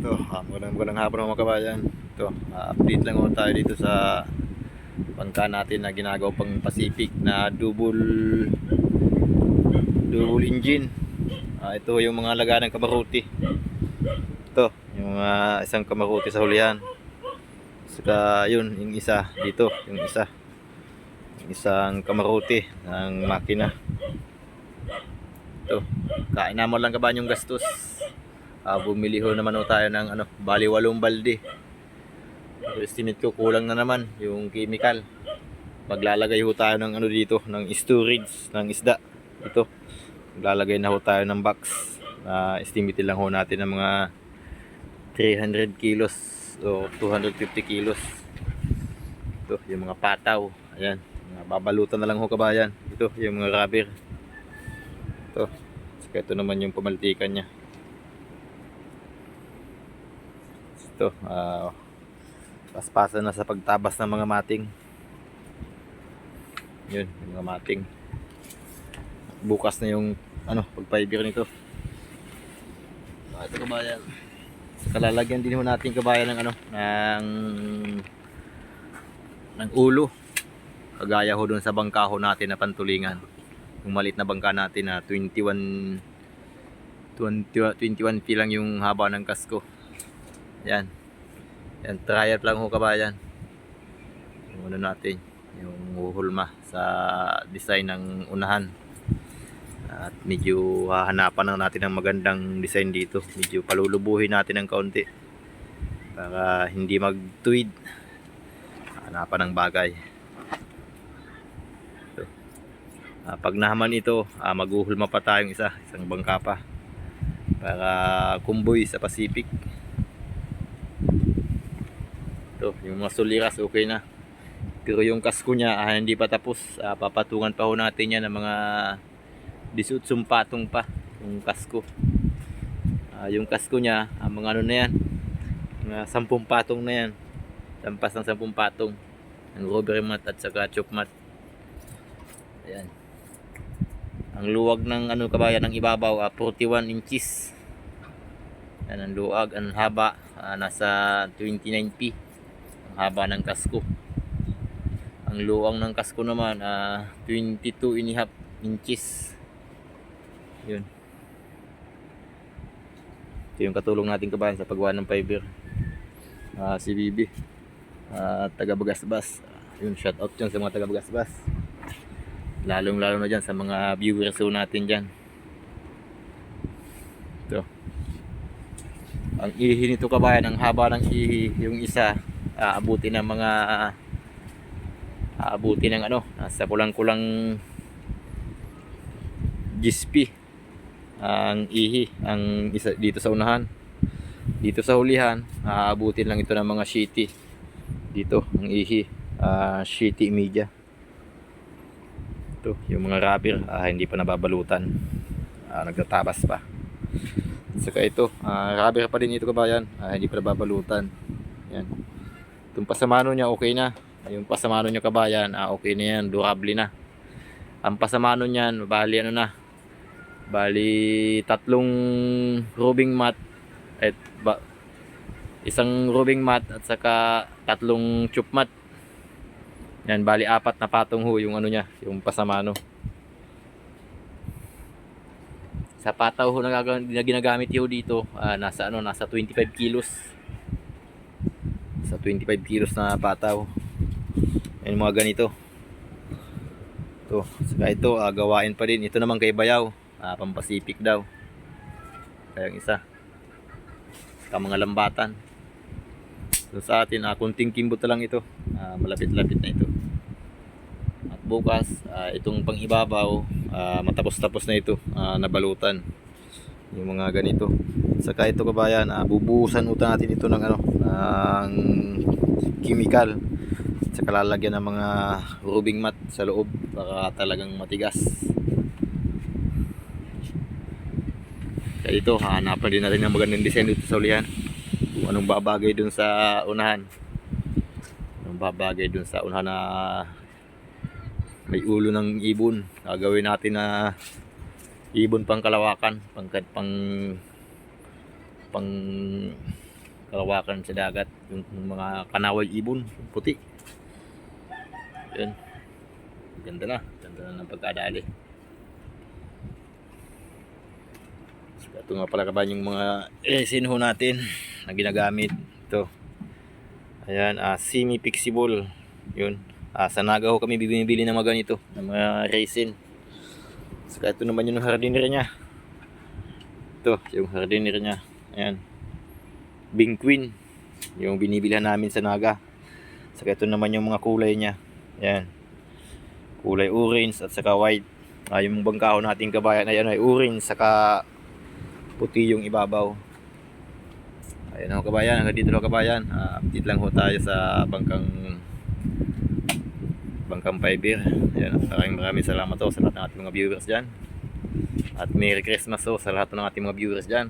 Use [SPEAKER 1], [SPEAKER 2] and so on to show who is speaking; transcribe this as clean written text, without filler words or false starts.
[SPEAKER 1] Magandang hapon mga kabayan. Update lang ako tayo dito sa bangka natin na ginagawa pang Pacific na double engine. Ito yung mga laga ng kamaruti. Ito, yung isang kamaruti sa hulihan. Saka yun, yung isa dito, yung isang kamaruti ng makina. Ito, kain mo lang kabayan yung gastos. Bumili ho naman tayo ng bali 8 balde. Estimate ko kulang na naman yung chemical. Maglalagay ho tayo ng dito, ng storage ng isda. Ito, maglalagay na ho tayo ng box. Estimate lang ho natin ng mga 300 kilos o 250 kilos. Ito, yung mga pataw. Ayan, babalutan na lang ho kabayan. Ito, yung mga rubber. Ito, saka ito naman yung pamaltikan nya. Ito, paspasan na sa pagtabas ng mga mating. Yun, yung mga mating. Bukas na yung pag-fiber nito. Ito kabayan. So, kalalagyan din ho natin kabayan ng ulo. Kagaya ho dun sa bangka ho natin na pantulingan. Yung maliit na bangka natin na 21 feet lang yung haba ng kasko. Yan. Yan, trial lang ho kabayan. Yung natin, yung hulma sa design ng unahan. At medyo hahanapan na natin ng magandang design dito. Medyo palulubuhin natin ng kaunti para hindi magtuwid. Hanapan ng bagay. So, pag nahaman ito, maghuhulma pa tayong isang bangka pa para kumboy sa Pacific. Ito, yung mga suliras okay na. Pero yung kasko niya hindi pa tapos. Papatungan pa ho natin yan ng mga 18 patong pa yung kasko. Yung kasko niya, mga na yan, mga 10 patong na yan. Lampas ng 10 patong ng rubber mat at saka choke mat. Ayan. Ang luwag ng kabayan ng ibabaw 41 inches. Yan ang luwag. Ang haba nasa 29 p ang haba ng kasko. Ang luwang ng kasko naman 22.5 inches. Yun. Ito yung katulong natin kabayan sa paggawa ng fiber. Si Bibi, taga Bagasbas. Yun, shout out dyan sa mga taga Bagasbas. Lalong lalo na dyan sa mga viewers natin dyan. Ito. Ang ihi nito kabayan, ang haba ng ihi, yung isa aabuti ng nasa kulang-kulang GSP ang ihi, ang isa dito sa unahan. Dito sa hulihan, aabutin lang ito ng mga shitty. Dito ang ihi, shitty media. Ito, yung mga rubber hindi pa nababalutan, nagtatabas pa. Saka ito, rubber pa din ito kabayan, hindi pa nababalutan. Yan. Itong pasamano niya okay na. Yung pasamano niya kabayan, okay na yan, durable na. Ang pasamano niyan, bali 3 rubbing mat at isang rubbing mat at saka 3 chup mat. Yan, bali 4 na patong ho yung niya, yung pasamano. Sa pataw ho na ginagamit ho dito, nasa 25 kilos. Sa 25 kilos na pataw. Yan mga ganito. Ito, saka ito gawain pa din. Ito naman kay Bayaw, Pampasipik daw. Kaya yung isa. Saka mga lambatan. So sa atin, kunting kimbot lang ito. Malapit-lapit na ito. At bukas, itong pang-ibabaw, matapos-tapos na ito, nabalutan. Yung mga ganito. Saka ito kabayan, bubuhusan utan natin ito ng ng chemical. Saka lalagyan ng mga rubbing mat sa loob para talagang matigas. Kaya ito, hanapan din natin ng magandang design dito sa ulihan. Kung anong babagay dun sa unahan. Anong babagay dun sa unahan na may ulo ng ibon. Gagawin natin na ibon pang kalawakan, pang kalawakan sa dagat, yung mga kanaway ibon, puti. Yun. Ganda na ng pagkadali. So, ito nga pala kabayan yung mga resin ho natin na ginagamit. Ito. Ayan, semi-flexible. Yun. Sa Naga ho kami bibili ng mga ganito, ng mga resin. Saka ito naman yung hardiner niya. Ito, yung hardiner niya. Ayan. Bing Queen. Yung binibilhan namin sa Naga. Saka ito naman yung mga kulay niya. Ayan. Kulay orange at saka white. Yung bangkaho nating kabayan ay orange saka puti yung ibabaw. Ayun ho kabayan, hanggang dito ho kabayan. Update lang ho tayo sa bangkang fiber. Ayan, maraming salamat ho sa lahat ng ating mga viewers dyan. At Merry Christmas ho sa lahat ng ating mga viewers dyan.